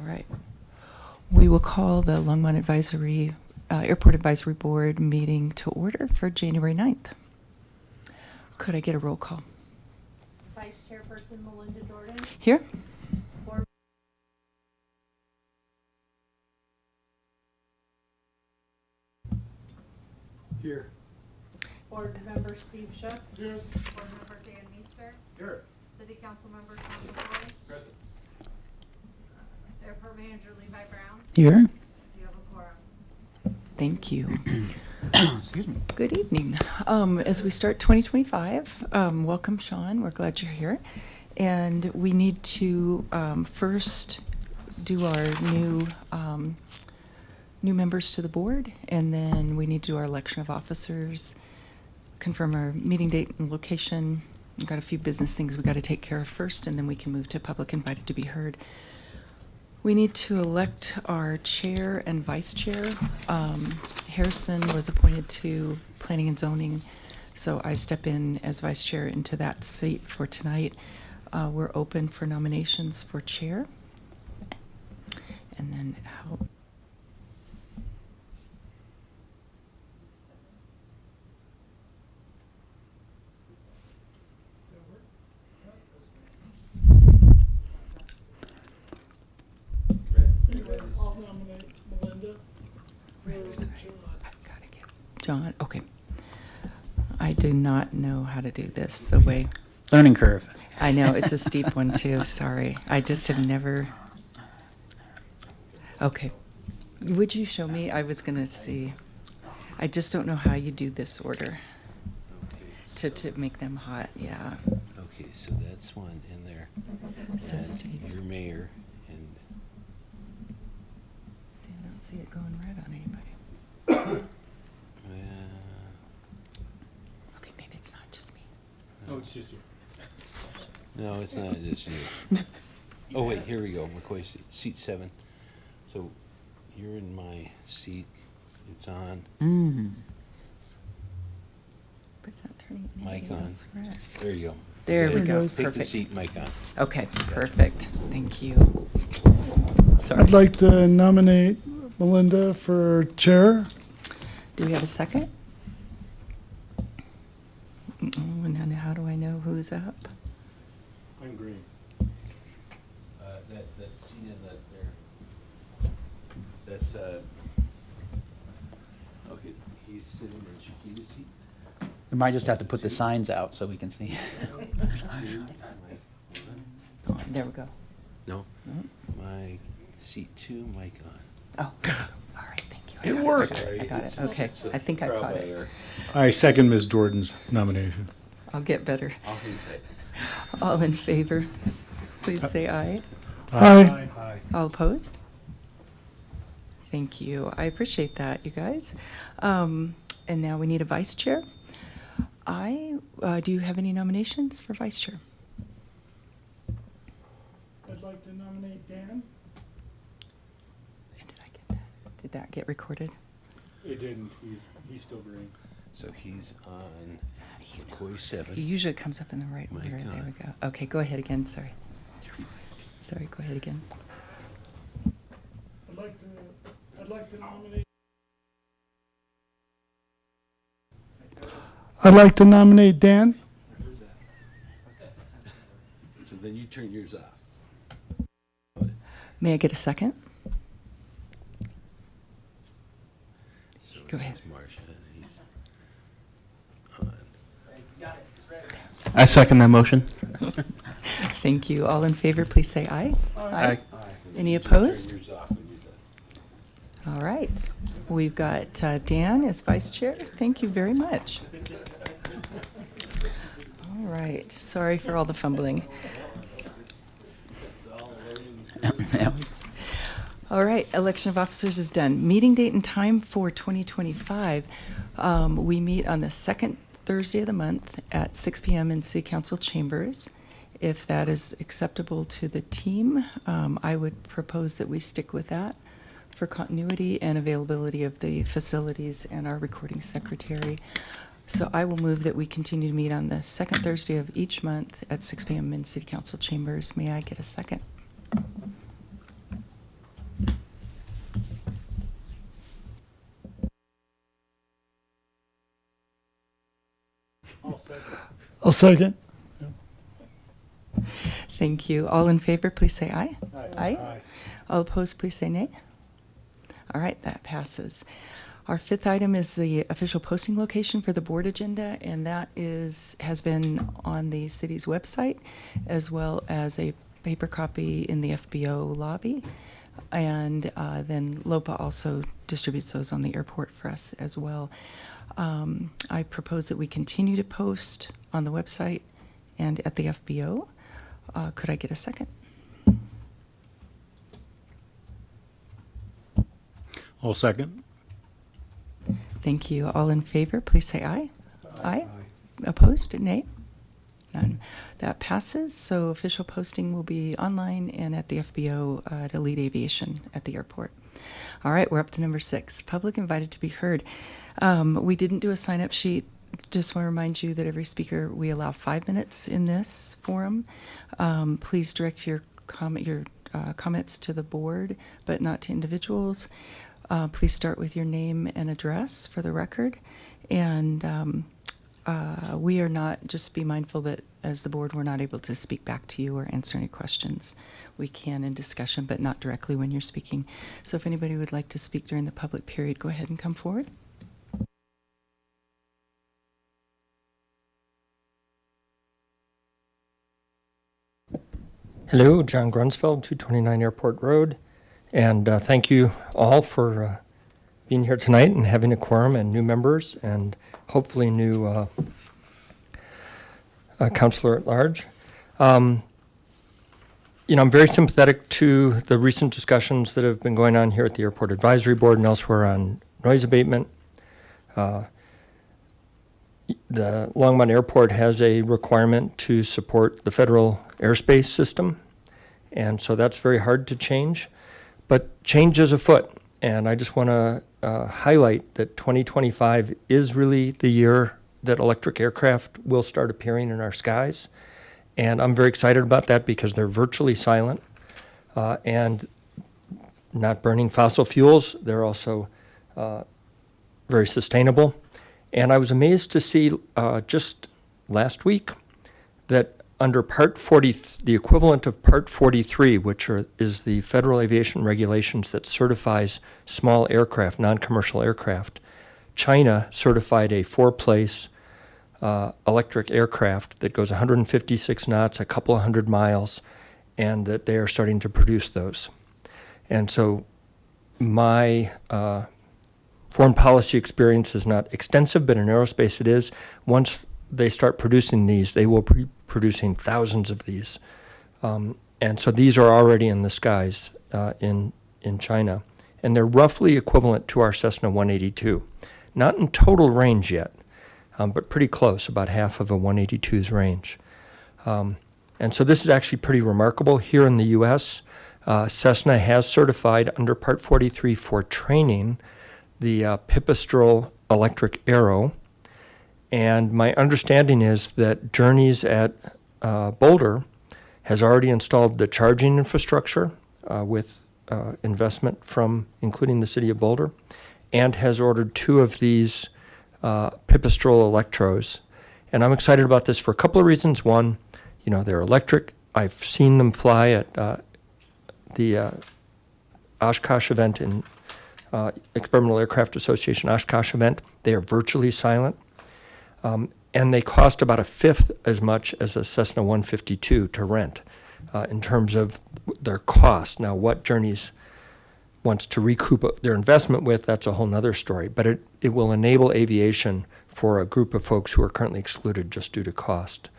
right. We will call the Longmont Airport Advisory Board meeting to order for January 9th. Could I get a roll call? Vice Chairperson Melinda Jordan. Here. Board Here. Board Member Steve Shook. Here. Board Member Dan Meester. Here. City Council Member Tom McCoy. Present. Airport Manager Levi Brown. Here. You have a quorum. Thank you. Excuse me. Good evening. As we start 2025, welcome, Sean. We're glad you're here. And we need to first do our new members to the board, and then we need to do our election of officers, confirm our meeting date and location. We've got a few business things we've got to take care of first, and then we can move to public invited to be heard. We need to elect our chair and vice chair. Harrison was appointed to Planning and Zoning, so I step in as vice chair into that seat for tonight. We're open for nominations for chair. And then how? I'll nominate Melinda. Sorry, I've got to get John. Okay. I do not know how to do this the way. Learning curve. I know, it's a steep one too. Sorry. I just have never. Okay. Would you show me? I was going to see. I just don't know how you do this order to make them hot. Yeah. Okay, so that's one in there. So And Steve's. Your mayor and See, I don't see it going red on anybody. Okay, maybe it's not just me. Oh, it's just you. no, it's not just you. Oh wait, here we go. McCoy seat 7. So you're in my seat. It's on. But it's not turning Mic anything on. else red. There you go. There we Yeah, go. Take the Perfect. seat, mic on. Okay, perfect. Thank you. Sorry. I'd like to nominate Melinda for chair. Do we have a second? And then how do I know who's up? I'm green. That seat in that there. That's okay. He's sitting in Chiquita's seat. We might just have to put the signs out so we can see. Oh, there we go. No, No? my seat 2, mic on. Oh, all right, thank you. I It got worked. I got it. Okay, I think I caught it. I second Ms. Jordan's nomination. I'll get better. I'll hate that. All in favor, please say aye. Aye. All opposed? Thank you. I appreciate that, you guys. And now we need a vice chair. Do you have any nominations for vice chair? I'd like to nominate Dan. And did I get that? Did that get recorded? It didn't. He's still green. So he's on How do you know? McCoy 7. It usually comes up in the right My order. There God. we go. Okay, go ahead again. Sorry. Sorry, go ahead again. I'd like to nominate Dan. So then you turn yours off. May I get a second? So Go ahead. here's Marcia. He's on. I second that motion. Thank you. All in favor, please say aye. Aye. Any You just turn opposed? yours off when you're done. All right. We've got Dan as vice chair. Thank you very much. All right. Sorry for all the fumbling. Yeah. All right. Election of officers is done. Meeting date and time for 2025. We meet on the second Thursday of the month at 6 p.m. in City Council chambers. If that is acceptable to the team, I would propose that we stick with that for continuity and availability of the facilities and our recording secretary. So I will move that we continue to meet on the second Thursday of each month at 6 p.m. in City Council chambers. May I get a second? second. Thank you. All in favor, please say aye. Aye. All opposed, please say nay. All right, that passes. Our fifth item is the official posting location for the board agenda, and that has been on the city's website, as well as a paper copy in the FBO lobby. And then LOPA also distributes those on the airport for us as well. I propose that we continue to post on the website and at the FBO. Could I get a second? All second. Thank you. All in favor, please say aye. Aye. Opposed? Nay? None. That passes. So official posting will be online and at the FBO at Elite Aviation at the airport. All right, we're up to number 6, public invited to be heard. We didn't do a sign-up sheet. Just want to remind you that every speaker, we allow 5 minutes in this forum. Please direct your comments to the board, but not to individuals. Please start with your name and address for the record. And we are not, just be mindful that as the board, we're not able to speak back to you or answer any questions. We can in discussion, but not directly when you're speaking. So if anybody would like to speak during the public period, go ahead and come forward. Hello, John Grunsfeld, 229 Airport Road. And thank you all for being here tonight and having a quorum and new members and hopefully new counselor at large. I'm very sympathetic to the recent discussions that have been going on here at the Airport Advisory Board and elsewhere on noise abatement. The Longmont Airport has a requirement to support the federal airspace system, and so that's very hard to change. But change is afoot, and I just want to highlight that 2025 is really the year that electric aircraft will start appearing in our skies, and I'm very excited about that because they're virtually silent and not burning fossil fuels. They're also very sustainable. And I was amazed to see just last week that under Part 40, the equivalent of Part 43, which is the federal aviation regulations that certifies small aircraft, non-commercial aircraft, China certified a 4-place electric aircraft that goes 156 knots, a couple of 100 miles, and that they are starting to produce those. And so my foreign policy experience is not extensive, but in aerospace it is. Once they start producing these, they will be producing thousands of these. And so these are already in the skies in China. And they're roughly equivalent to our Cessna 182. Not in total range yet, but pretty close, about half of a 182's range. And so this is actually pretty remarkable. Here in the U.S., Cessna has certified under Part 43 for training the Pipistrel electric arrow. And my understanding is that Journeys at Boulder has already installed the charging infrastructure with investment from including the city of Boulder, and has ordered 2 of these Pipistrel Electros. And I'm excited about this for a couple of reasons. One, they're electric. I've seen them fly at the Oshkosh event in Experimental Aircraft Association Oshkosh event. They are virtually silent. And they cost about 1/5 as much as a Cessna 152 to rent in terms of their cost. Now, what Journeys wants to recoup their investment with, that's a whole nother story. But it will enable aviation for a group of folks who are currently excluded just due to cost.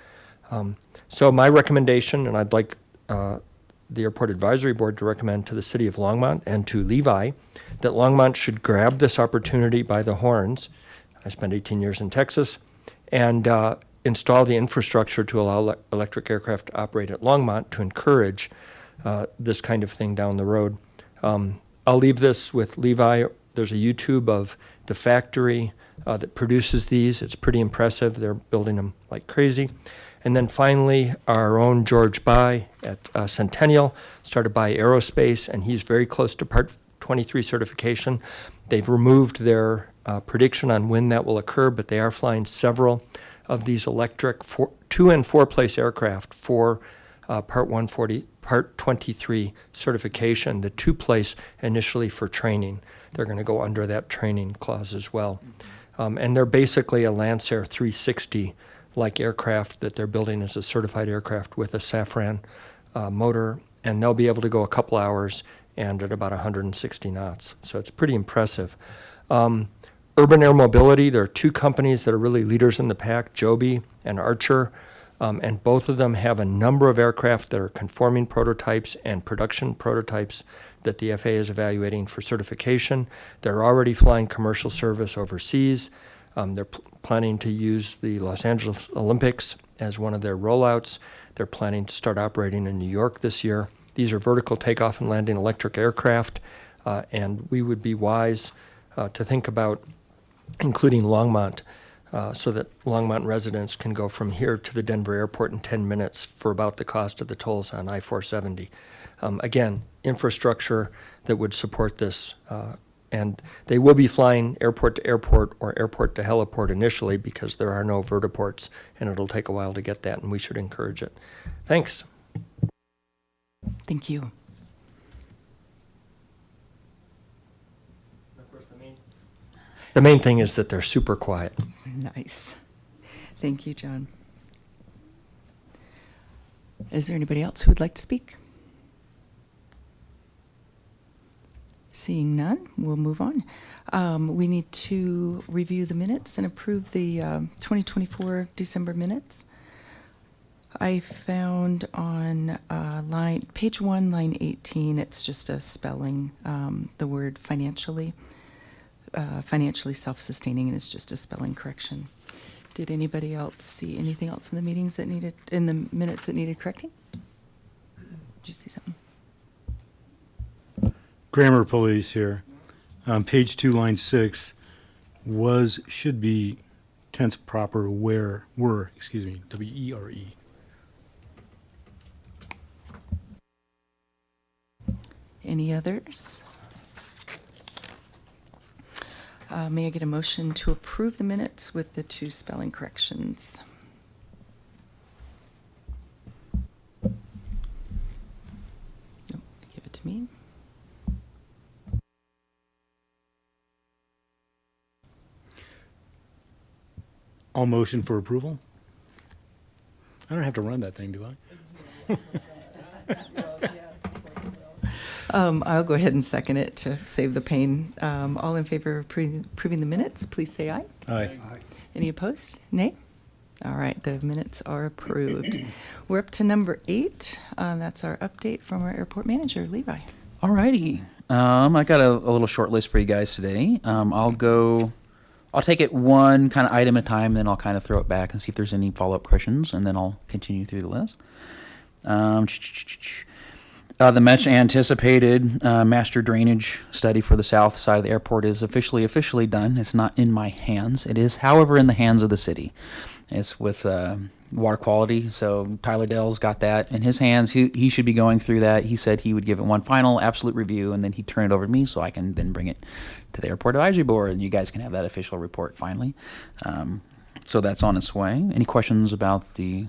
So my recommendation, and I'd like the Airport Advisory Board to recommend to the City of Longmont and to Levi that Longmont should grab this opportunity by the horns. I spent 18 years in Texas, and install the infrastructure to allow electric aircraft to operate at Longmont to encourage this kind of thing down the road. I'll leave this with Levi. There's a YouTube of the factory that produces these. It's pretty impressive. They're building them like crazy. And then finally, our own George Bai at Centennial started Bai Aerospace, and he's very close to Part 23 certification. They've removed their prediction on when that will occur, but they are flying several of these electric 2 and 4 place aircraft for Part 23 certification. The 2 place initially for training. They're going to go under that training clause as well. And they're basically a Lancer 360 like aircraft that they're building as a certified aircraft with a Safran motor, and they'll be able to go a couple hours and at about 160 knots. So it's pretty impressive. Urban Air Mobility, there are 2 companies that are really leaders in the pack, Joby and Archer, and both of them have a number of aircraft that are conforming prototypes and production prototypes that the FAA is evaluating for certification. They're already flying commercial service overseas. They're planning to use the Los Angeles Olympics as one of their rollouts. They're planning to start operating in New York this year. These are vertical takeoff and landing electric aircraft, and we would be wise to think about including Longmont, so that Longmont residents can go from here to the Denver airport in 10 minutes for about the cost of the tolls on I-470. Again, infrastructure that would support this, and they will be flying airport to airport or airport to heliport initially because there are no vertiports, and it'll take a while to get that, and we should encourage it. Thanks. Thank you. The main thing is that they're super quiet. Nice. Thank you, John. Is there anybody else who would like to speak? Seeing none, we'll move on. We need to review the minutes and approve the 2024 December minutes. I found on page 1, line 18, it's just a spelling, the word financially self-sustaining, and it's just a spelling correction. Did anybody else see anything else in the minutes that needed correcting? Did you see something? Grammar police here. Page 2, line 6, should be tense proper, were, W-E-R-E. Any others? May I get a motion to approve the minutes with the 2 spelling corrections? Nope, give it to me. All motion for approval? I don't have to run that thing, do I? I'll go ahead and second it to save the pain. All in favor of approving the minutes, please say aye. Aye. Any opposed? Nay? All right, the minutes are approved. We're up to number 8. That's our update from our airport manager, Levi. All righty. I got a little short list for you guys today. I'll take it one kind of item at a time, then I'll kind of throw it back and see if there's any follow-up questions, and then I'll continue through the list. The much anticipated master drainage study for the south side of the airport is officially done. It's not in my hands. It is, however, in the hands of the city. It's with water quality, so Tyler Dell's got that in his hands. He should be going through that. He said he would give it one final absolute review, and then he'd turn it over to me so I can then bring it to the airport advisory board, and you guys can have that official report finally. So that's on its way. Any questions about the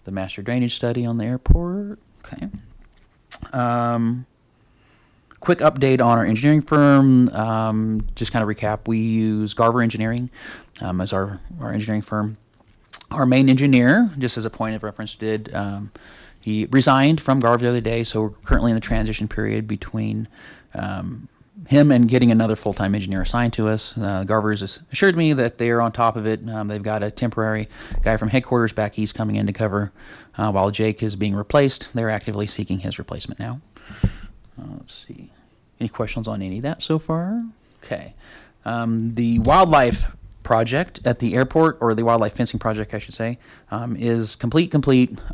master drainage study on the airport? Okay. Quick update on our engineering firm. Just kind of recap, we use Garver Engineering as our engineering firm. Our main engineer, just as a point of reference, he resigned from Garver the other day, so we're currently in the transition period between him and getting another full-time engineer assigned to us. Garver's has assured me that they are on top of it. They've got a temporary guy from headquarters back east coming in to cover while Jake is being replaced. They're actively seeking his replacement now. Let's see. Any questions on any of that so far? Okay. The wildlife project at the airport, or the wildlife fencing project, I should say, is complete.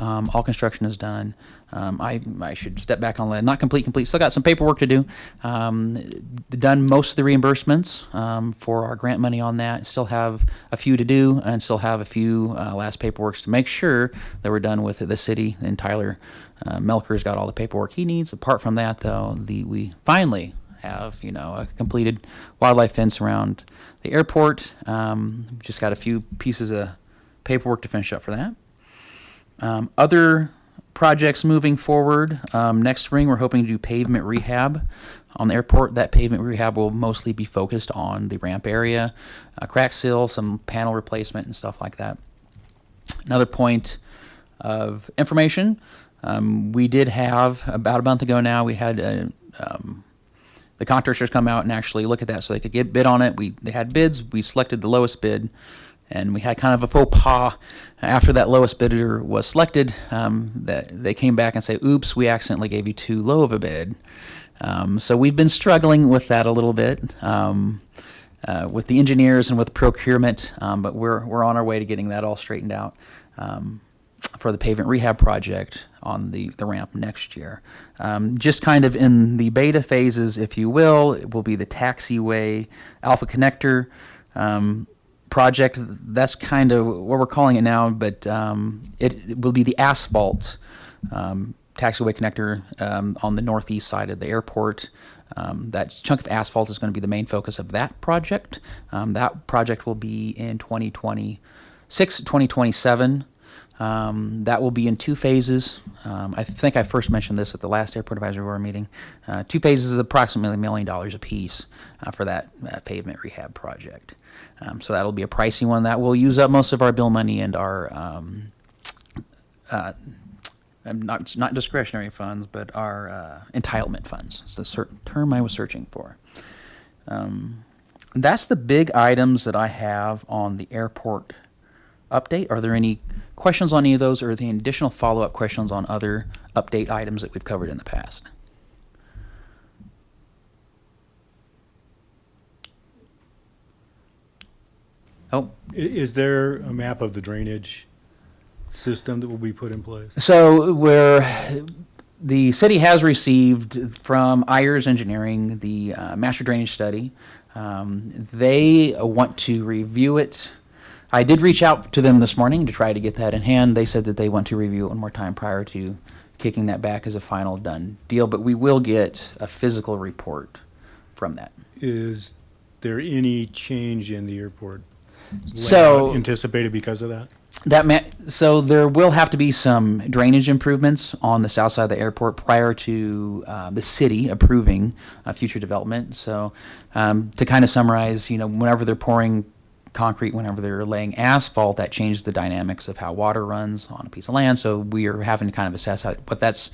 All construction is done. I should step back on that. Not complete. Still got some paperwork to do. Done most of the reimbursements for our grant money on that. Still have a few to do, and still have a few last paperworks to make sure that we're done with the city. And Tyler Melker's got all the paperwork he needs. Apart from that, though, we finally have a completed wildlife fence around the airport. Just got a few pieces of paperwork to finish up for that. Other projects moving forward, next spring we're hoping to do pavement rehab on the airport. That pavement rehab will mostly be focused on the ramp area, crack seal, some panel replacement and stuff like that. Another point of information, we did have, about a month ago now, we had the contractors come out and actually look at that so they could get bid on it. They had bids, we selected the lowest bid, and we had kind of a faux pas after that lowest bidder was selected, that they came back and say, oops, we accidentally gave you too low of a bid. So we've been struggling with that a little bit, with the engineers and with procurement, but we're on our way to getting that all straightened out for the pavement rehab project on the ramp next year. Just kind of in the beta phases, if you will, it will be the taxiway alpha connector project. That's kind of what we're calling it now, but it will be the asphalt taxiway connector on the northeast side of the airport. That chunk of asphalt is going to be the main focus of that project. That project will be in 2026, 2027. That will be in 2 phases. I think I first mentioned this at the last Airport Advisory Board meeting. 2 phases is approximately $1 million apiece for that pavement rehab project. So that'll be a pricey one. That will use up most of our bill money and our not discretionary funds, but our entitlement funds. It's the certain term I was searching for. That's the big items that I have on the airport update. Are there any questions on any of those, or are there any additional follow-up questions on other update items that we've covered in the past? Oh, Is there a map of the drainage system that will be put in place? so the city has received from Ayers Engineering the master drainage study. They want to review it. I did reach out to them this morning to try to get that in hand. They said that they want to review it one more time prior to kicking that back as a final done deal, but we will get a physical report from that. Is there any change in the airport So- layout anticipated because of that? So there will have to be some drainage improvements on the south side of the airport prior to the city approving future development. So to kind of summarize, whenever they're pouring concrete, whenever they're laying asphalt, that changes the dynamics of how water runs on a piece of land. So we are having to kind of assess what that's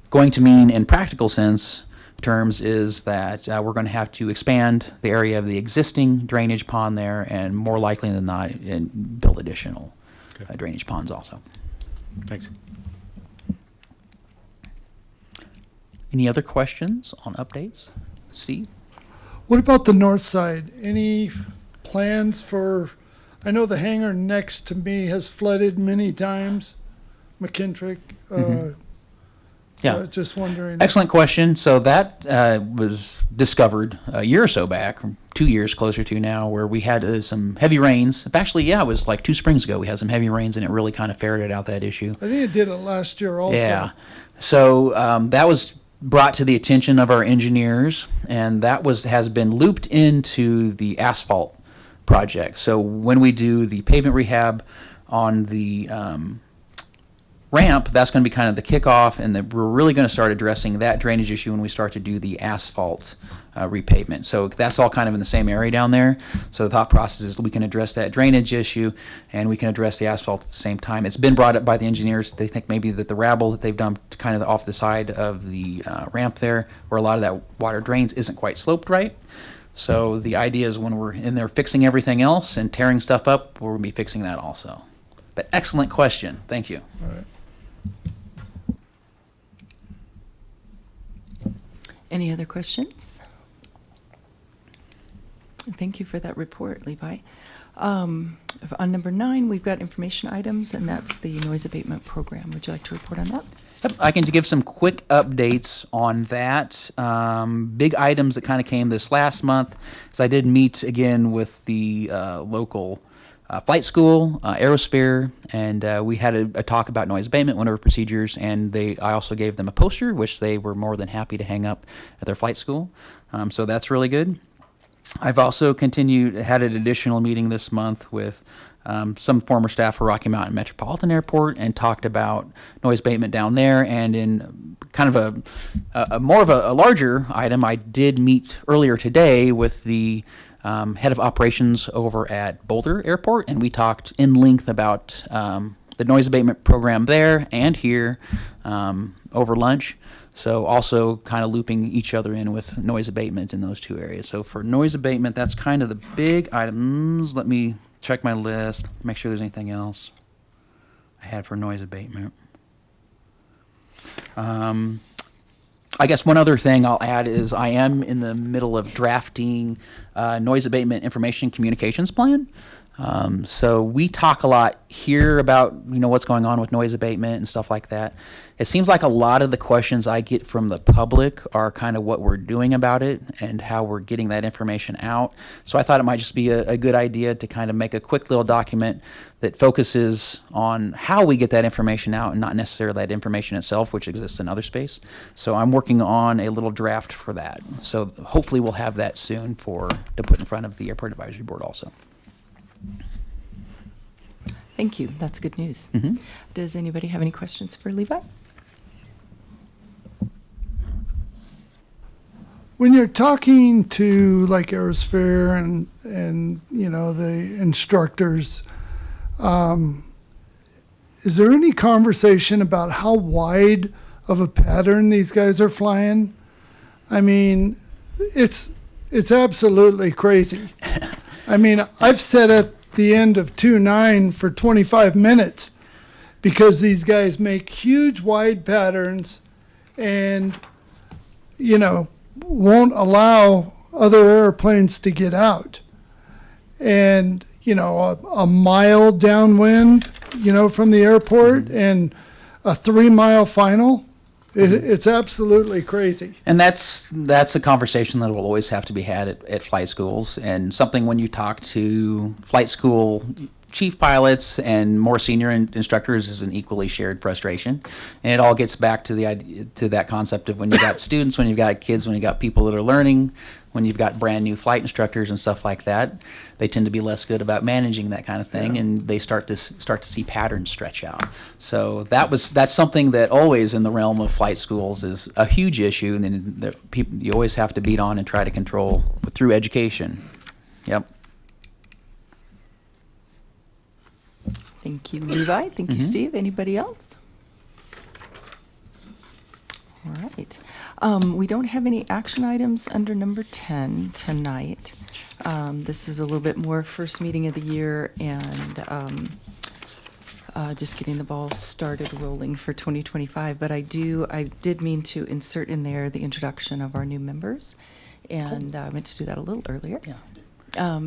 going to mean in practical sense terms is that we're going to have to expand the area of the existing drainage pond there, and more likely than not, build additional drainage ponds also. Thanks. Any other questions on updates? Steve? What about the north side? Any plans for, I know the hangar next to me has flooded many times, McKintrick. So I was just wondering. Excellent question. So that was discovered a year or so back, 2 years closer to now, where we had some heavy rains. Actually, it was like 2 springs ago. We had some heavy rains, and it really kind of ferreted out that issue. I think it did it last year also. Yeah. So that was brought to the attention of our engineers, and that has been looped into the asphalt project. So when we do the pavement rehab on the ramp, that's going to be kind of the kickoff, and we're really going to start addressing that drainage issue when we start to do the asphalt repavement. So that's all kind of in the same area down there. So the thought process is we can address that drainage issue and we can address the asphalt at the same time. It's been brought up by the engineers. They think maybe that the rabble that they've dumped kind of off the side of the ramp there, where a lot of that water drains, isn't quite sloped right. So the idea is when we're in there fixing everything else and tearing stuff up, we're going to be fixing that also. But excellent question. Thank you. All right. Any other questions? Thank you for that report, Levi. On number 9, we've got information items, and that's the noise abatement program. Would you like to report on that? Yep, I can give some quick updates on that. Big items that kind of came this last month. So I did meet again with the local flight school, Aerosphere, and we had a talk about noise abatement, whatever procedures, and I also gave them a poster, which they were more than happy to hang up at their flight school. So that's really good. I've also had an additional meeting this month with some former staff for Rocky Mountain Metropolitan Airport and talked about noise abatement down there. And in kind of a more of a larger item, I did meet earlier today with the head of operations over at Boulder Airport, and we talked in length about the noise abatement program there and here over lunch. So also kind of looping each other in with noise abatement in those two areas. So for noise abatement, that's kind of the big items. Let me check my list, make sure there's anything else I had for noise abatement. I guess one other thing I'll add is I am in the middle of drafting noise abatement information communications plan. So we talk a lot here about, what's going on with noise abatement and stuff like that. It seems like a lot of the questions I get from the public are kind of what we're doing about it and how we're getting that information out. So I thought it might just be a good idea to kind of make a quick little document that focuses on how we get that information out and not necessarily that information itself, which exists in other space. So I'm working on a little draft for that. So hopefully we'll have that soon to put in front of the Airport Advisory Board also. Thank you. That's good news. Mm-hmm. Does anybody have any questions for Levi? When you're talking to like Aerosphere and the instructors, is there any conversation about how wide of a pattern these guys are flying? I mean, it's absolutely crazy. I mean, I've sat at the end of 2-9 for 25 minutes because these guys make huge wide patterns and, won't allow other airplanes to get out. And, a mile downwind, from the airport and a 3-mile final. It's absolutely crazy. And that's a conversation that will always have to be had at flight schools, and something when you talk to flight school chief pilots and more senior instructors is an equally shared frustration. And it all gets back to the idea, to that concept of when you got students, when you've got kids, when you got people that are learning, when you've got brand new flight instructors and stuff like that, they tend to be less good about managing that kind of thing, and they start to see patterns stretch out. So that's something that always in the realm of flight schools is a huge issue, and then you always have to beat on and try to control through education. Yep. Thank you, Levi. Thank you, Steve. Anybody else? All right. We don't have any action items under number 10 tonight. This is a little bit more first meeting of the year and just getting the ball started rolling for 2025. But I did mean to insert in there the introduction of our new members, and I meant to do that a little earlier. Yeah.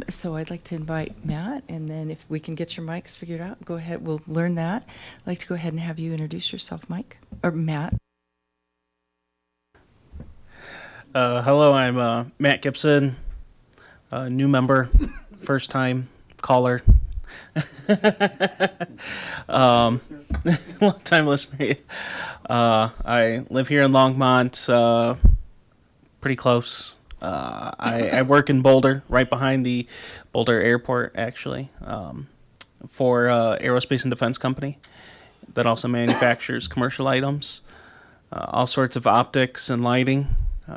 So I'd like to invite Matt, and then if we can get your mics figured out, go ahead. We'll learn that. I'd like to go ahead and have you introduce yourself, Mike, or Matt. Hello, I'm Matt Gibson, new member, first time caller, long time listener. I live here in Longmont, pretty close. I work in Boulder, right behind the Boulder Airport, actually, for Aerospace and Defense Company that also manufactures commercial items, all sorts of optics and lighting.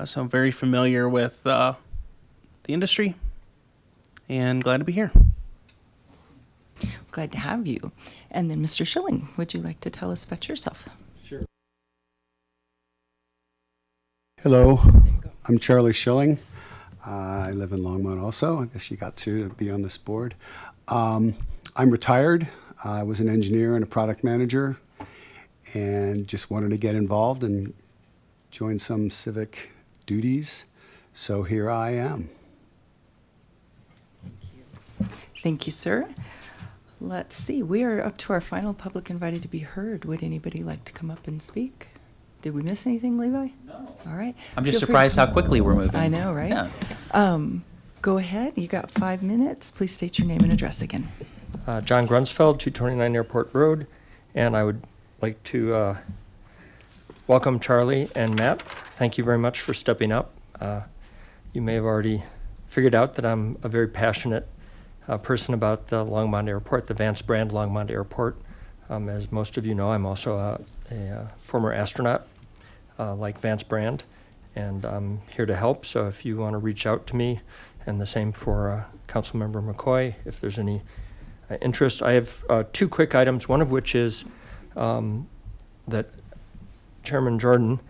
So I'm very familiar with the industry and glad to be here. Glad to have you. And then Mr. Schilling, would you like to tell us about yourself? Sure. Hello, I'm Charlie Schilling. I live in Longmont also. I guess you got to be on this board. I'm retired. I was an engineer and a product manager and just wanted to get involved and join some civic duties. So here I am. Thank you, sir. Let's see. We are up to our final public invited to be heard. Would anybody like to come up and speak? Did we miss anything, Levi? No. All right. I'm just Feel free surprised to- how quickly we're moving. I know, right? Yeah. Go ahead. You got 5 minutes. Please state your name and address again. John Grunsfeld, 229 Airport Road, and I would like to welcome Charlie and Matt. Thank you very much for stepping up. You may have already figured out that I'm a very passionate person about the Longmont Airport, the Vance Brand Longmont Airport. As most of you know, I'm also a former astronaut, like Vance Brand, and I'm here to help. So if you want to reach out to me, and the same for Councilmember McCoy, if there's any interest. I have 2 quick items, one of which is that Chairman Jordan,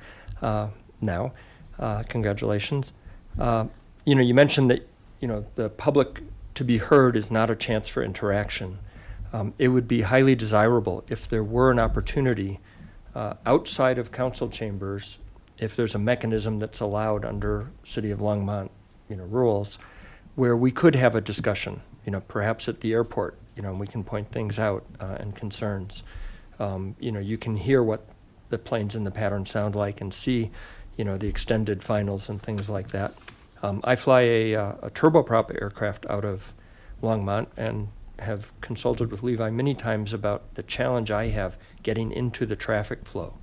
congratulations. You mentioned that, the public to be heard is not a chance for interaction. It would be highly desirable if there were an opportunity outside of council chambers, if there's a mechanism that's allowed under City of Longmont, rules, where we could have a discussion, perhaps at the airport, and we can point things out and concerns. You can hear what the planes in the pattern sound like and see, the extended finals and things like that. I fly a turboprop aircraft out of Longmont and have consulted with Levi many times about the challenge I have getting into the traffic flow.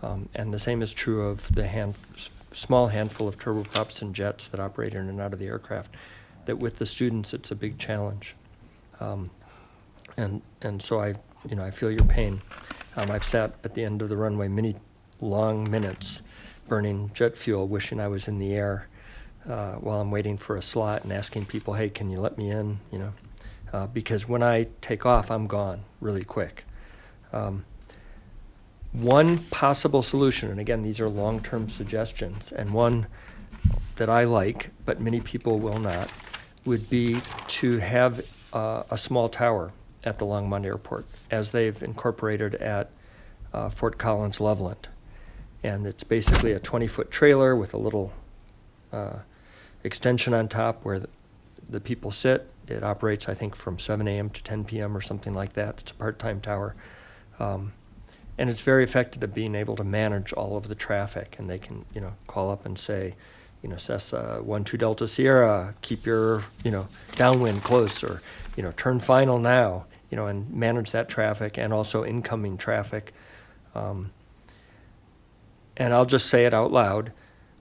And the same is true of the small handful of turboprops and jets that operate in and out of the aircraft, that with the students it's a big challenge. And so I feel your pain. I've sat at the end of the runway many long minutes burning jet fuel, wishing I was in the air while I'm waiting for a slot and asking people, hey, can you let me in, because when I take off, I'm gone really quick. One possible solution, and again, these are long-term suggestions, and one that I like, but many people will not, would be to have a small tower at the Longmont Airport, as they've incorporated at Fort Collins Loveland. And it's basically a 20-foot trailer with a little extension on top where the people sit. It operates, I think, from 7 a.m. to 10 p.m. or something like that. It's a part-time tower. And it's very effective at being able to manage all of the traffic. And they can, call up and say, Cessna 12 Delta Sierra, keep your, downwind close, or, turn final now, and manage that traffic and also incoming traffic. And I'll just say it out loud.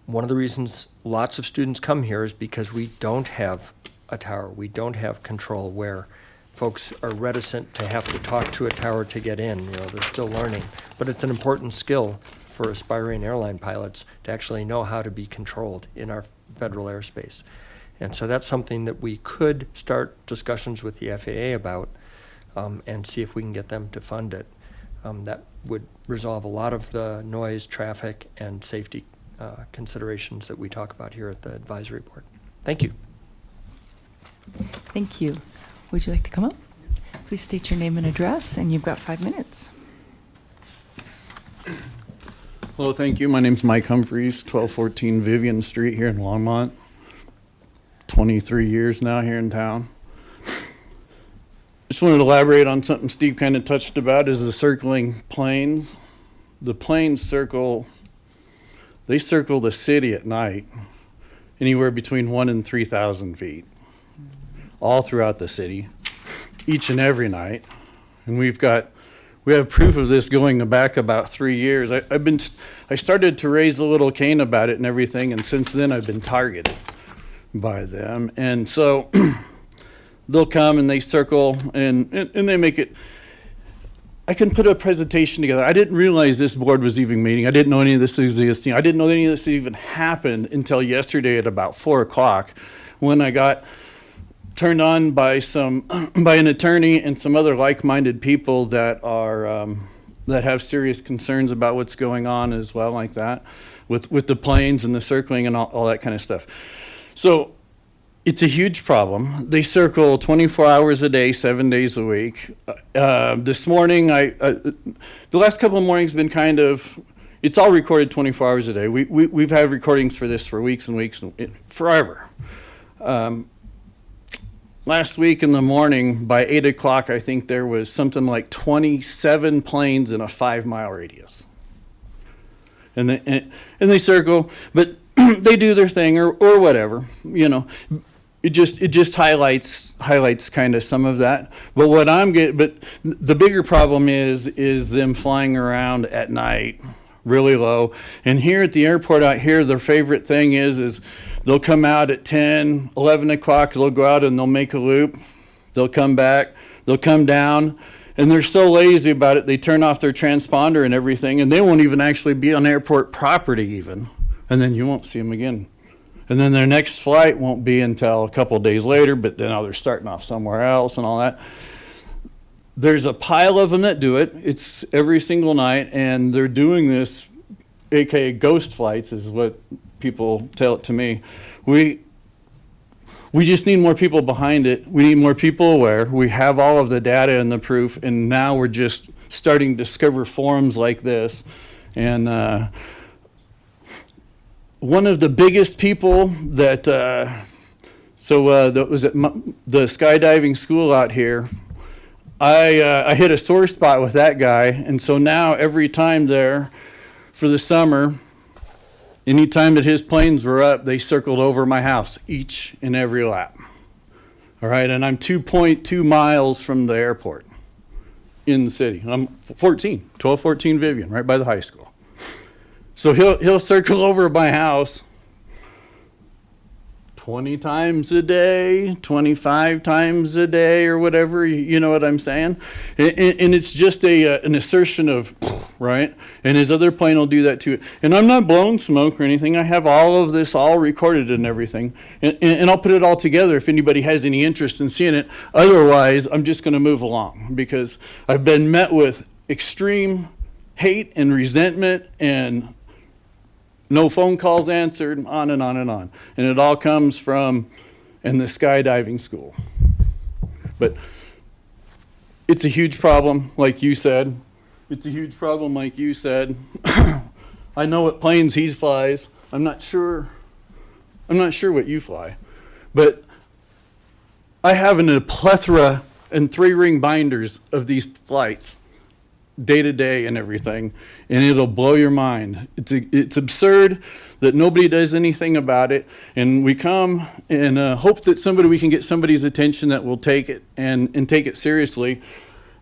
One of the reasons lots of students come here is because we don't have a tower. We don't have control, where folks are reticent to have to talk to a tower to get in. They're still learning. But it's an important skill for aspiring airline pilots to actually know how to be controlled in our federal airspace. And so that's something that we could start discussions with the FAA about and see if we can get them to fund it. That would resolve a lot of the noise, traffic, and safety considerations that we talk about here at the advisory board. Thank you. Thank you. Would you like to come up? Please state your name and address, and you've got 5 minutes. Hello, thank you. My name's Mike Humphreys, 1214 Vivian Street here in Longmont. 23 years now here in town. Just wanted to elaborate on something Steve kind of touched about, is the circling planes. The planes circle the city at night, anywhere between 1,000 and 3,000 feet, all throughout the city, each and every night. And we have proof of this going back about 3 years. I started to raise a little cane about it and everything, and since then I've been targeted by them. And so they'll come and they circle and they make it. I can put a presentation together. I didn't realize this board was even meeting. I didn't know any of this existing. I didn't know any of this even happened until yesterday at about 4 o'clock, when I got turned on by an attorney and some other like-minded people that have serious concerns about what's going on as well, like that, with the planes and the circling and all that kind of stuff. So it's a huge problem. They circle 24 hours a day, 7 days a week. This morning, the last couple of mornings been kind of, it's all recorded 24 hours a day. We've had recordings for this for weeks and weeks and forever. Last week in the morning, by 8 o'clock, I think there was something like 27 planes in a 5-mile radius. And they circle, but they do their thing or whatever, It just highlights kind of some of that. But but the bigger problem is them flying around at night, really low. And here at the airport out here, their favorite thing is they'll come out at 10, 11 o'clock, they'll go out and they'll make a loop, They'll come back, they'll come down, and they're so lazy about it, they turn off their transponder and everything, and they won't even actually be on airport property even. And then you won't see them again. And then their next flight won't be until a couple of days later, but then they're starting off somewhere else and all that. There's a pile of them that do it. It's every single night, and they're doing this, aka ghost flights is what people tell it to me. We just need more people behind it. We need more people aware. We have all of the data and the proof, and now we're just starting to discover forums like this. And one of the biggest people that, that was at the skydiving school out here, I hit a sore spot with that guy, and so now every time there for the summer, anytime that his planes were up, they circled over my house each and every lap. All right, and I'm 2.2 miles from the airport in the city. I'm 1214 Vivian, right by the high school. So he'll circle over my house 20 times a day, 25 times a day, or whatever, you know what I'm saying? And it's just an assertion of, right? And his other plane will do that too. And I'm not blowing smoke or anything. I have all of this all recorded and everything. And I'll put it all together if anybody has any interest in seeing it. Otherwise, I'm just going to move along because I've been met with extreme hate and resentment and no phone calls answered, on and on and on. And it all comes from in the skydiving school. But it's a huge problem, like you said. It's a huge problem, like you said. I know what planes he flies. I'm not sure what you fly. But I have a plethora and 3-ring binders of these flights, day to day and everything, and it'll blow your mind. It's absurd that nobody does anything about it, and we come and hope that we can get somebody's attention that will take it and take it seriously,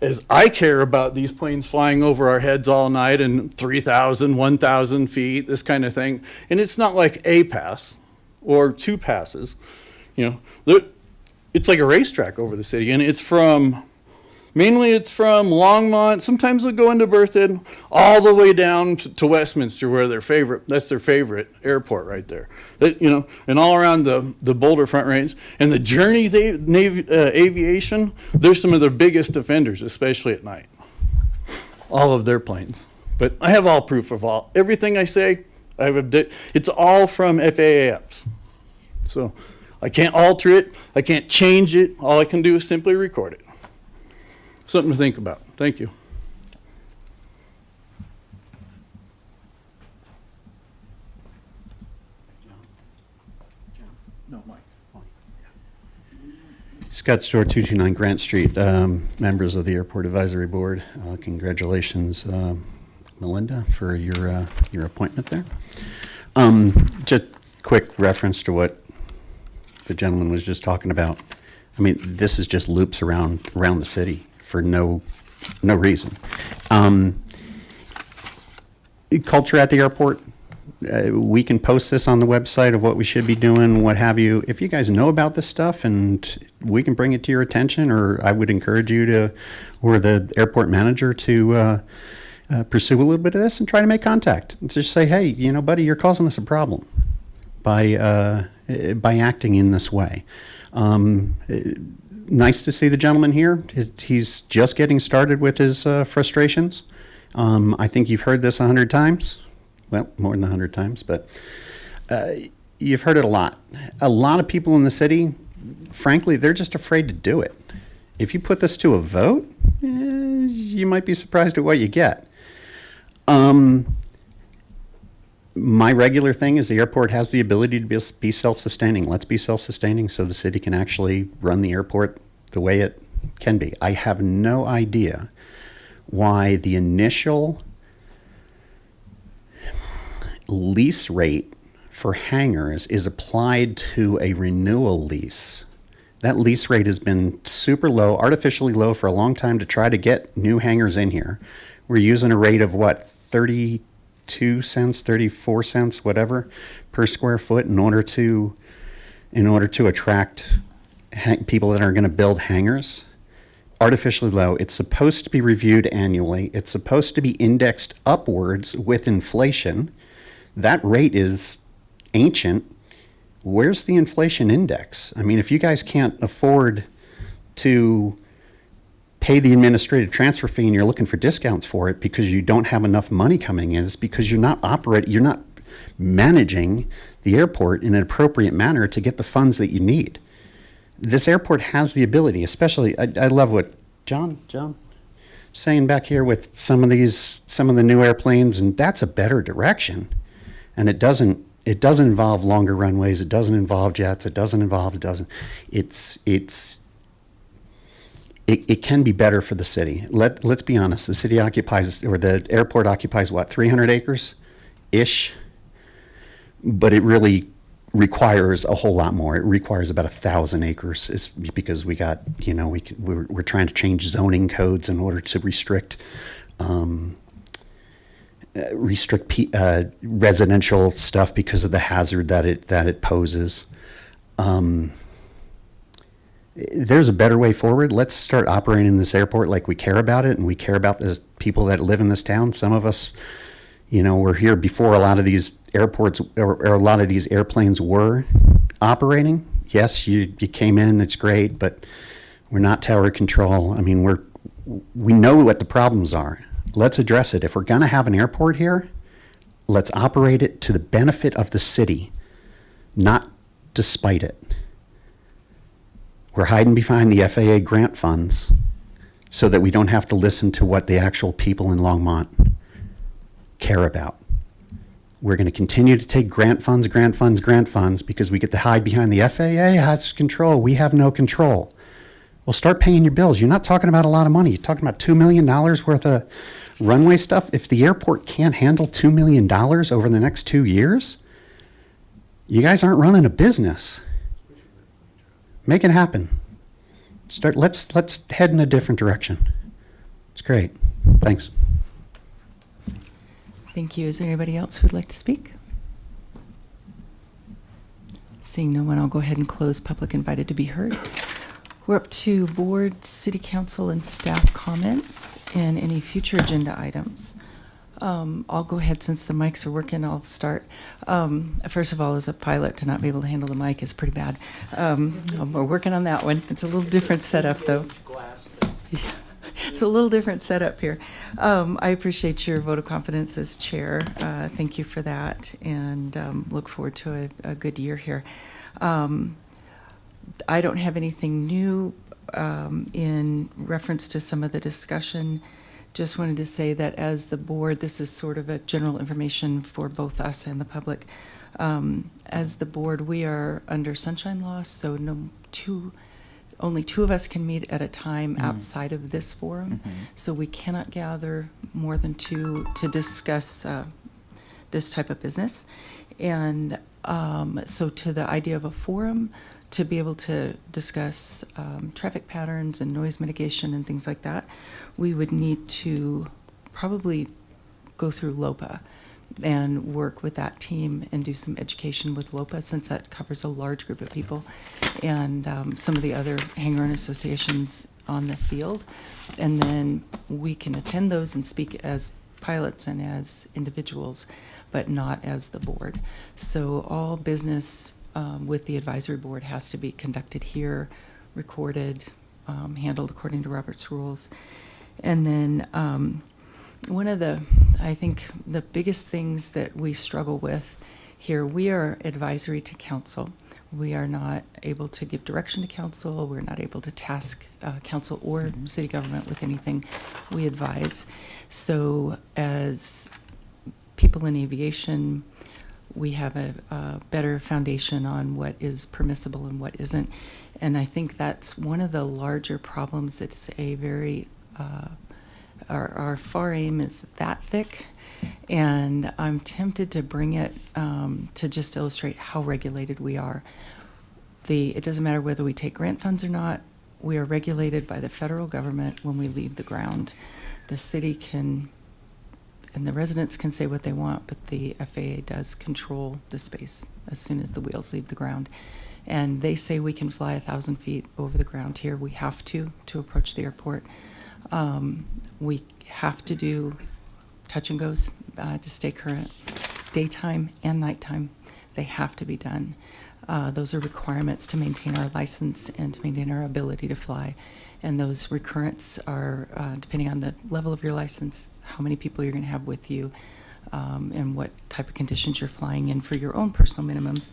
as I care about these planes flying over our heads all night and 3,000, 1,000 feet, this kind of thing. And it's not like a pass or 2 passes, you know. It's like a racetrack over the city, and mainly it's from Longmont. Sometimes they'll go into Berthoud, all the way down to Westminster, where that's their favorite airport right there. And all around the Boulder Front Range. And the Journeys Aviation, they're some of their biggest offenders, especially at night. All of their planes. But I have all proof of everything I say. It's all from FAA apps. So I can't alter it. I can't change it. All I can do is simply record it. Something to think about. Thank you. Scott Store, 229 Grant Street, members of the Airport Advisory Board. Congratulations, Melinda, for your appointment there. Just quick reference to what the gentleman was just talking about. I mean, this is just loops around the city for no reason. Culture at the airport. We can post this on the website of what we should be doing, what have you. If you guys know about this stuff and we can bring it to your attention, or I would encourage you to, or the airport manager to pursue a little bit of this and try to make contact. And just say, hey, buddy, you're causing us a problem by acting in this way. Nice to see the gentleman here. He's just getting started with his frustrations. I think you've heard this 100 times. Well, more than 100 times, but you've heard it a lot. A lot of people in the city, frankly, they're just afraid to do it. If you put this to a vote, you might be surprised at what you get. My regular thing is the airport has the ability to be self-sustaining. Let's be self-sustaining so the city can actually run the airport the way it can be. I have no idea why the initial lease rate for hangars is applied to a renewal lease. That lease rate has been super low, artificially low for a long time to try to get new hangars in here. We're using a rate of what, 32 cents, 34 cents, whatever, per square foot in order to attract people that are going to build hangars, artificially low. It's supposed to be reviewed annually. It's supposed to be indexed upwards with inflation. That rate is ancient. Where's the inflation index? I mean, if you guys can't afford to pay the administrative transfer fee and you're looking for discounts for it because you don't have enough money coming in, it's because you're not managing the airport in an appropriate manner to get the funds that you need. This airport has the ability, especially, I love what John saying back here with some of the new airplanes, and that's a better direction. And it doesn't involve longer runways, it doesn't involve jets, it can be better for the city. Let's be honest, the city occupies, or the airport occupies what, 300 acres-ish? But it really requires a whole lot more. It requires about 1,000 acres, is because we got, we're trying to change zoning codes in order to restrict residential stuff because of the hazard that it poses. There's a better way forward. Let's start operating this airport like we care about it, and we care about the people that live in this town. Some of us, were here before a lot of these airports or a lot of these airplanes were operating. Yes, you came in, it's great, but we're not tower control. I mean, we know what the problems are. Let's address it. If we're going to have an airport here, let's operate it to the benefit of the city, not despite it. We're hiding behind the FAA grant funds so that we don't have to listen to what the actual people in Longmont care about. We're going to continue to take grant funds because we get to hide behind the FAA has control. We have no control. Well, start paying your bills. You're not talking about a lot of money. You're talking about $2 million worth of runway stuff. If the airport can't handle $2 million over the next 2 years, you guys aren't running a business. Make it happen. Let's head in a different direction. It's great. Thanks. Thank you. Is there anybody else who would like to speak? Seeing no one, I'll go ahead and close public invited to be heard. We're up to board, city council, and staff comments and any future agenda items. I'll go ahead, since the mics are working, I'll start. First of all, as a pilot, to not be able to handle the mic is pretty bad. We're working on that one. It's a little different setup, though. Yeah. It's a little different setup here. I appreciate your vote of confidence as chair. Thank you for that, and look forward to a good year here. I don't have anything new in reference to some of the discussion. Just wanted to say that as the board, this is sort of a general information for both us and the public. As the board, we are under sunshine law, so only two of us can meet at a time outside of this forum. So we cannot gather more than two to discuss this type of business. And so to the idea of a forum, to be able to discuss traffic patterns and noise mitigation and things like that, we would need to probably go through LOPA and work with that team and do some education with LOPA, since that covers a large group of people, and some of the other hangar associations on the field. And then we can attend those and speak as pilots and as individuals, but not as the board. So all business with the advisory board has to be conducted here, recorded, handled according to Robert's rules. And then one of I think the biggest things that we struggle with here, we are advisory to council. We are not able to give direction to council. We're not able to task council or city government with anything. We advise. So as people in aviation, we have a better foundation on what is permissible and what isn't. And I think that's one of the larger problems. It's a very, our FAR aim is that thick. And I'm tempted to bring it to just illustrate how regulated we are. It doesn't matter whether we take grant funds or not, we are regulated by the federal government when we leave the ground. The city can, and the residents can say what they want, but the FAA does control the space as soon as the wheels leave the ground. And they say we can fly 1,000 feet over the ground here. We have to approach the airport. We have to do touch and goes to stay current. Daytime and nighttime, they have to be done. Those are requirements to maintain our license and to maintain our ability to fly. And those recurrents are, depending on the level of your license, how many people you're going to have with you, and what type of conditions you're flying in for your own personal minimums.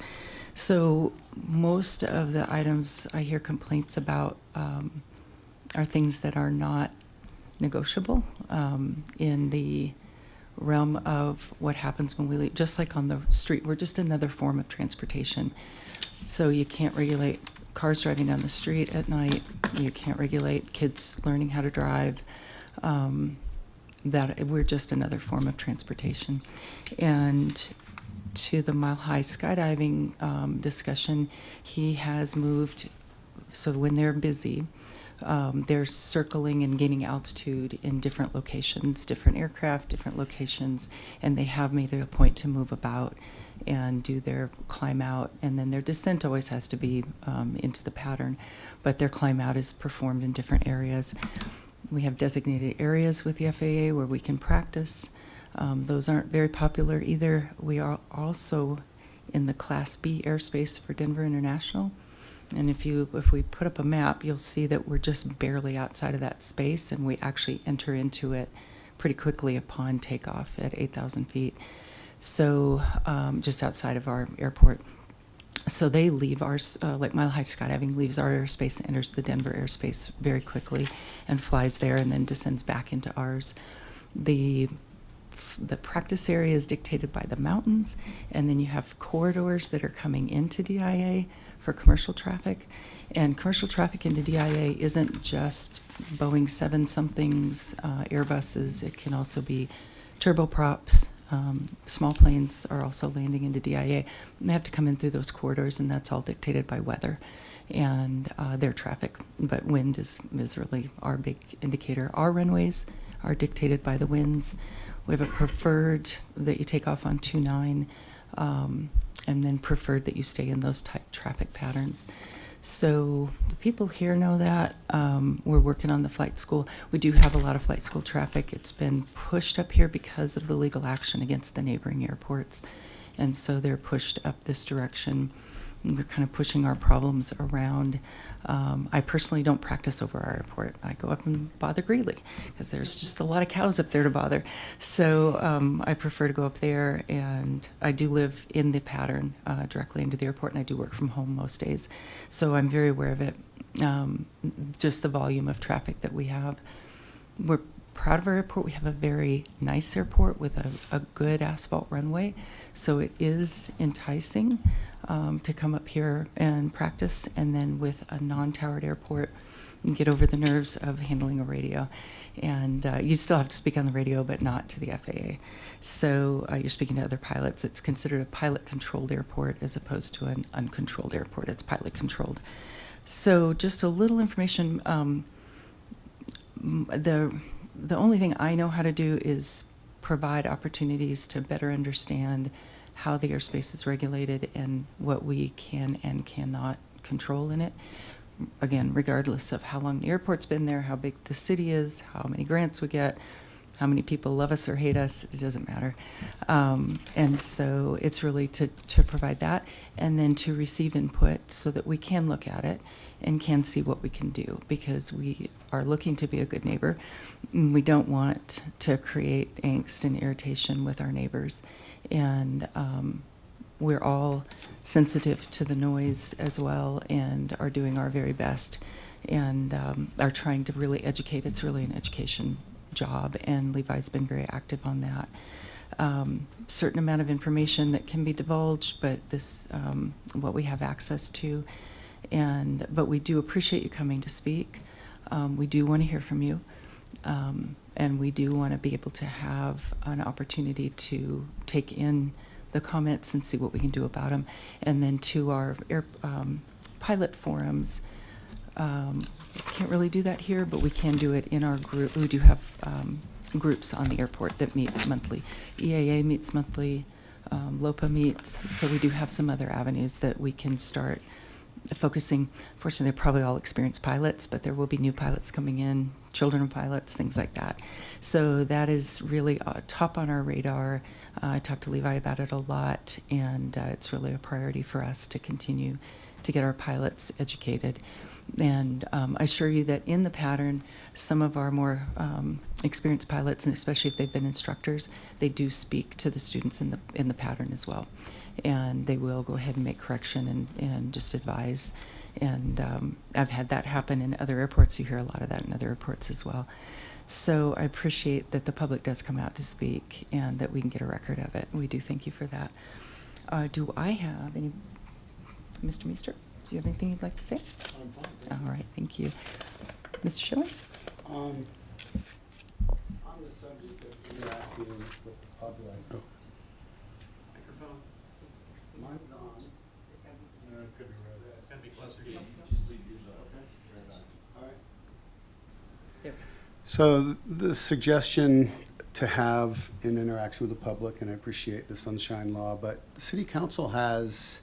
So most of the items I hear complaints about are things that are not negotiable in the realm of what happens when we leave. Just like on the street, we're just another form of transportation. So you can't regulate cars driving down the street at night. You can't regulate kids learning how to drive. That we're just another form of transportation. And to the Mile High skydiving discussion, he has moved, so when they're busy, they're circling and gaining altitude in different locations, different aircraft, different locations, and they have made it a point to move about and do their climb out, and then their descent always has to be into the pattern, but their climb out is performed in different areas. We have designated areas with the FAA where we can practice. Those aren't very popular either. We are also in the Class B airspace for Denver International. And if we put up a map, you'll see that we're just barely outside of that space, and we actually enter into it pretty quickly upon takeoff at 8,000 feet. So just outside of our airport. So they leave ours, like Mile High Skydiving leaves our airspace and enters the Denver airspace very quickly and flies there and then descends back into ours. The practice area is dictated by the mountains, and then you have corridors that are coming into DIA for commercial traffic. And commercial traffic into DIA isn't just Boeing 7-somethings, Airbuses. It can also be turboprops. Small planes are also landing into DIA. They have to come in through those corridors, and that's all dictated by weather and their traffic. But wind is really our big indicator. Our runways are dictated by the winds. We have a preferred that you take off on 29, and then preferred that you stay in those type traffic patterns. So the people here know that. We're working on the flight school. We do have a lot of flight school traffic. It's been pushed up here because of the legal action against the neighboring airports. And so they're pushed up this direction. And we're kind of pushing our problems around. I personally don't practice over our airport. I go up and bother Greeley because there's just a lot of cows up there to bother. So I prefer to go up there, and I do live in the pattern directly into the airport, and I do work from home most days. So I'm very aware of it, just the volume of traffic that we have. We're proud of our airport. We have a very nice airport with a good asphalt runway, so it is enticing to come up here and practice, and then with a non-towered airport, and get over the nerves of handling a radio. And you still have to speak on the radio, but not to the FAA. So you're speaking to other pilots. It's considered a pilot-controlled airport as opposed to an uncontrolled airport. It's pilot-controlled. So just a little information. The only thing I know how to do is provide opportunities to better understand how the airspace is regulated and what we can and cannot control in it. Again, regardless of how long the airport's been there, how big the city is, how many grants we get, how many people love us or hate us, it doesn't matter. And so it's really to provide that, and then to receive input so that we can look at it and can see what we can do, because we are looking to be a good neighbor. We don't want to create angst and irritation with our neighbors. And we're all sensitive to the noise as well, and are doing our very best, and are trying to really educate. It's really an education job, and Levi's been very active on that. Certain amount of information that can be divulged, but this what we have access to. But we do appreciate you coming to speak. We do want to hear from you. And we do want to be able to have an opportunity to take in the comments and see what we can do about them. And then to our pilot forums, can't really do that here, but we can do it in our group. We do have groups on the airport that meet monthly. EAA meets monthly, LOPA meets, so we do have some other avenues that we can start focusing. Fortunately, they're probably all experienced pilots, but there will be new pilots coming in, children of pilots, things like that. So that is really top on our radar. I talked to Levi about it a lot, and it's really a priority for us to continue to get our pilots educated. And I assure you that in the pattern, some of our more experienced pilots, and especially if they've been instructors, they do speak to the students in the pattern as well. And they will go ahead and make correction and just advise. And I've had that happen in other airports. You hear a lot of that in other airports as well. So I appreciate that the public does come out to speak and that we can get a record of it. We do thank you for that. Do I have any, Mr. Meester, do you have anything you'd like to say? I'm fine. All right, thank you. Mr. Schilling? On the subject of interacting with the public. Microphone. Mine's on. No, it's gonna be red. It's gonna be closer to you. Just leave yours on. Okay. All right. There. So the suggestion to have an interaction with the public, and I appreciate the Sunshine Law, but the City Council has,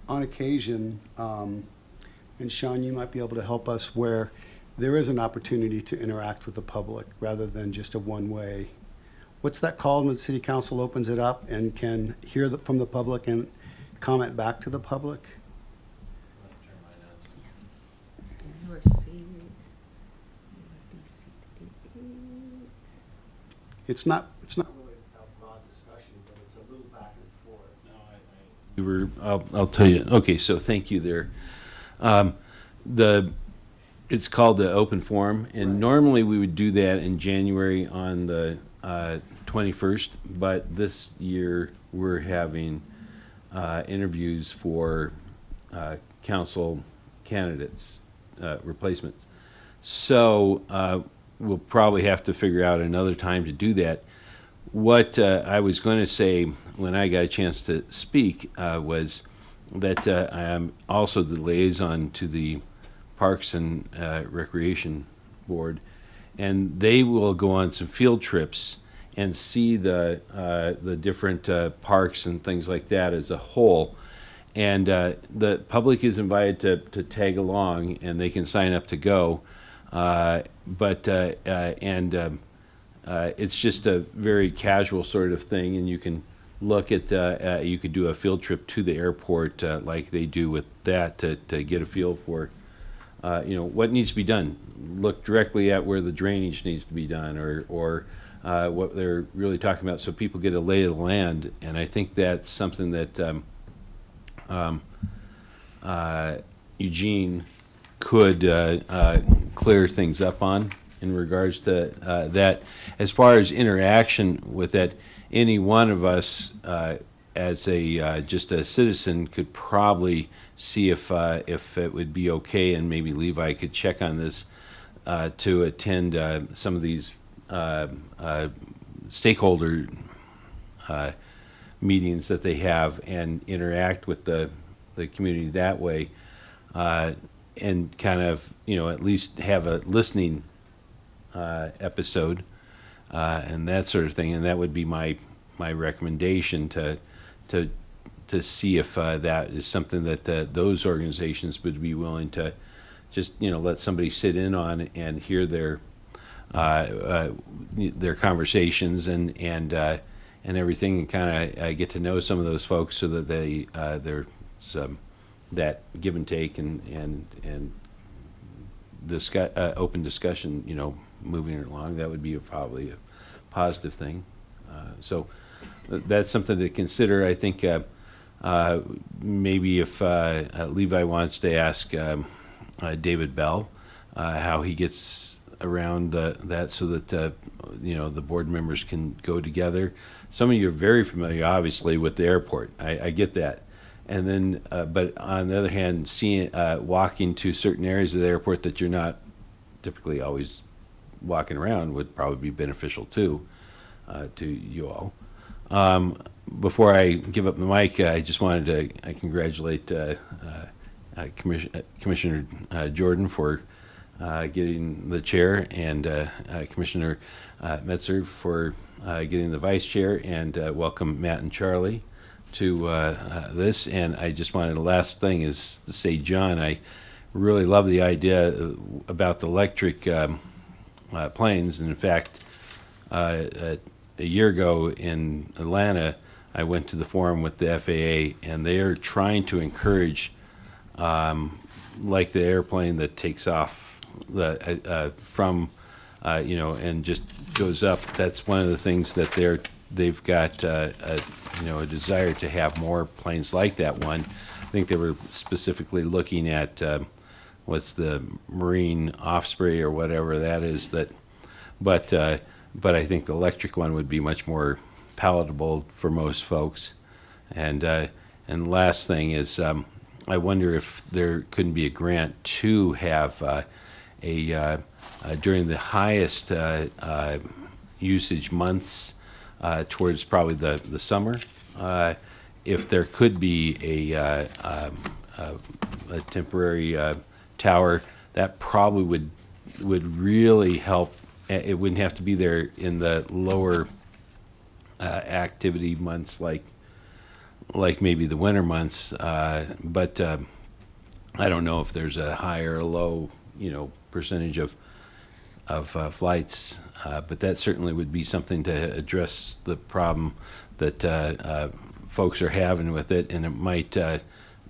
on occasion, and Sean, you might be able to help us, where there is an opportunity to interact with the public rather than just a one-way. What's that called when the City Council opens it up and can hear from the public and comment back to the public? You are seated. You would be seated. It's not really a broad discussion, but it's a little back and forth. I'll tell you. Okay, so thank you there. It's called the open forum, and Right. normally we would do that in January on the 21st, but this year we're having interviews for council candidates, replacements. So we'll probably have to figure out another time to do that. What I was going to say when I got a chance to speak was that I am also the liaison to the Parks and Recreation Board, and they will go on some field trips and see the different parks and things like that as a whole. And the public is invited to tag along, and they can sign up to go. It's just a very casual sort of thing, and you can look at, you could do a field trip to the airport like they do with that to get a feel for, what needs to be done. Look directly at where the drainage needs to be done, or what they're really talking about, so people get a lay of the land. And I think that's something that Eugene could clear things up on in regards to that. As far as interaction with that, any one of us as a just a citizen could probably see if it would be okay, and maybe Levi could check on this, to attend some of these stakeholder meetings that they have and interact with the community that way, and kind of, at least have a listening episode and that sort of thing. And that would be my recommendation to see if that is something that those organizations would be willing to just let somebody sit in on and hear their conversations and everything, and kind of get to know some of those folks, so that there's that give and take and open discussion, moving along. That would be probably a positive thing. So that's something to consider. I think maybe if Levi wants to ask David Bell how he gets around that, so that the board members can go together. Some of you are very familiar, obviously, with the airport. I get that. And then, but on the other hand, walking to certain areas of the airport that you're not typically always walking around would probably be beneficial too, to you all. Before I give up the mic, I just wanted to congratulate Commissioner Jordan for getting the chair, and Commissioner Metzer for getting the vice chair, and welcome Matt and Charlie to this, and I just wanted, the last thing is to say, John, I really love the idea about the electric planes. And in fact, a year ago in Atlanta, I went to the forum with the FAA, and they are trying to encourage, like the airplane that takes off from, and just goes up. That's one of the things that they've got a desire to have more planes like that one. I think they were specifically looking at what's the Marine Osprey or whatever that is. But I think the electric one would be much more palatable for most folks. And last thing is, I wonder if there couldn't be a grant to have during the highest usage months towards probably the summer, if there could be a temporary tower, that probably would really help. It wouldn't have to be there in the lower activity months like maybe the winter months, but I don't know if there's a high or a low percentage of flights, but that certainly would be something to address the problem that folks are having with it, and it might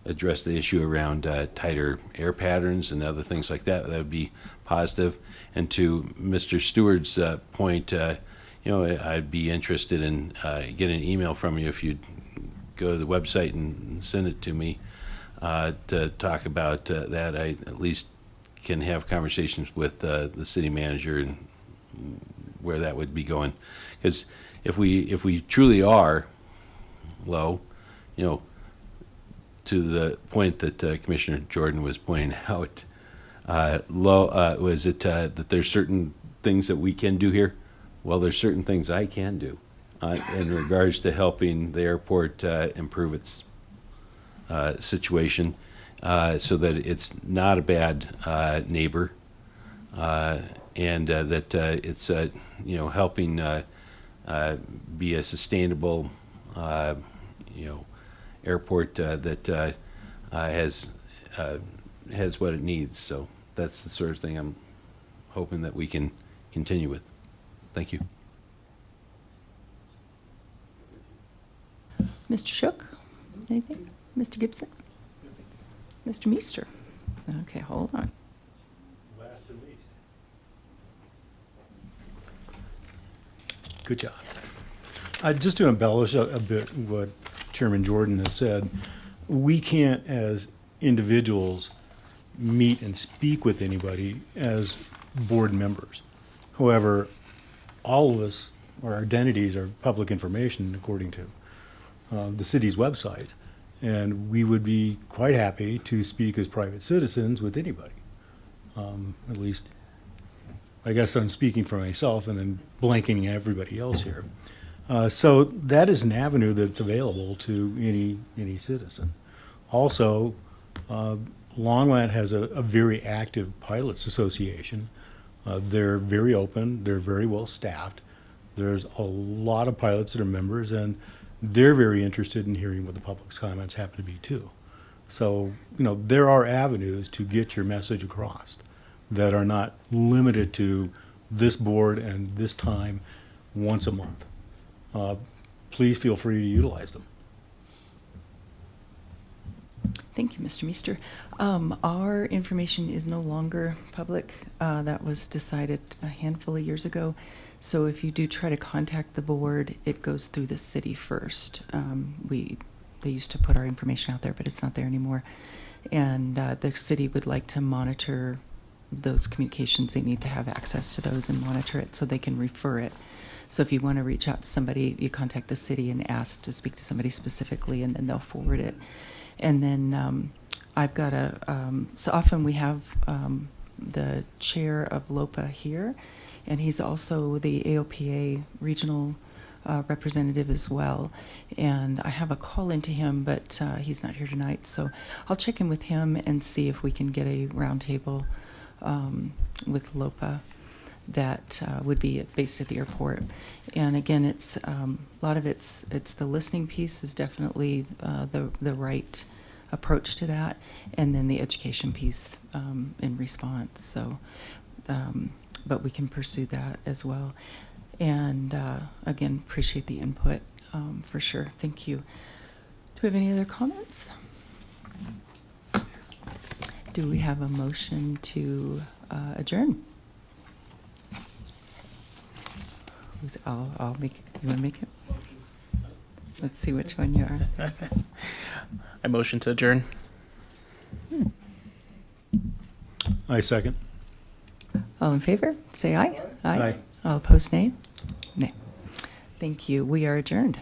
address the issue around tighter air patterns and other things like that. That would be positive. And to Mr. Stewart's point, I'd be interested in getting an email from you if you'd go to the website and send it to me to talk about that. I at least can have conversations with the city manager and where that would be going. Because if we truly are low, to the point that Commissioner Jordan was pointing out, was it that there's certain things that we can do here? Well, there's certain things I can do in regards to helping the airport improve its situation so that it's not a bad neighbor, and that it's helping be a sustainable airport that has what it needs. So that's the sort of thing I'm hoping that we can continue with. Thank you. Mr. Shook, anything? Mr. Gibson? Mr. Meester? Okay, hold on. Last and least. Good job. Just to embellish a bit what Chairman Jordan has said, we can't, as individuals, meet and speak with anybody as board members. However, all of us, our identities are public information according to the city's website, and we would be quite happy to speak as private citizens with anybody. At least, I guess I'm speaking for myself and then blanking everybody else here. So that is an avenue that's available to any citizen. Also, Longmont has a very active pilots association. They're very open. They're very well staffed. There's a lot of pilots that are members, and they're very interested in hearing what the public's comments happen to be too. So, there are avenues to get your message across that are not limited to this board and this time once a month. Please feel free to utilize them. Thank you, Mr. Meester. Our information is no longer public. That was decided a handful of years ago. So if you do try to contact the board, it goes through the city first. They used to put our information out there, but it's not there anymore. And the city would like to monitor those communications. They need to have access to those and monitor it so they can refer it. So if you want to reach out to somebody, you contact the city and ask to speak to somebody specifically, and then they'll forward it. And then I've got so often we have the chair of LOPA here, and he's also the AOPA regional representative as well. And I have a call into him, but he's not here tonight. So I'll check in with him and see if we can get a roundtable with LOPA. that would be based at the airport. And again, it's a lot of it's the listening piece is definitely the right approach to that, and then the education piece in response. So, but we can pursue that as well. And again, appreciate the input for sure. Thank you. Do we have any other comments? Do we have a motion to adjourn? I'll make it. You want to make it? Let's see which one you are. I motion to adjourn. I second. All in favor, say aye. Aye. All opposed, nay? Nay. Thank you. We are adjourned.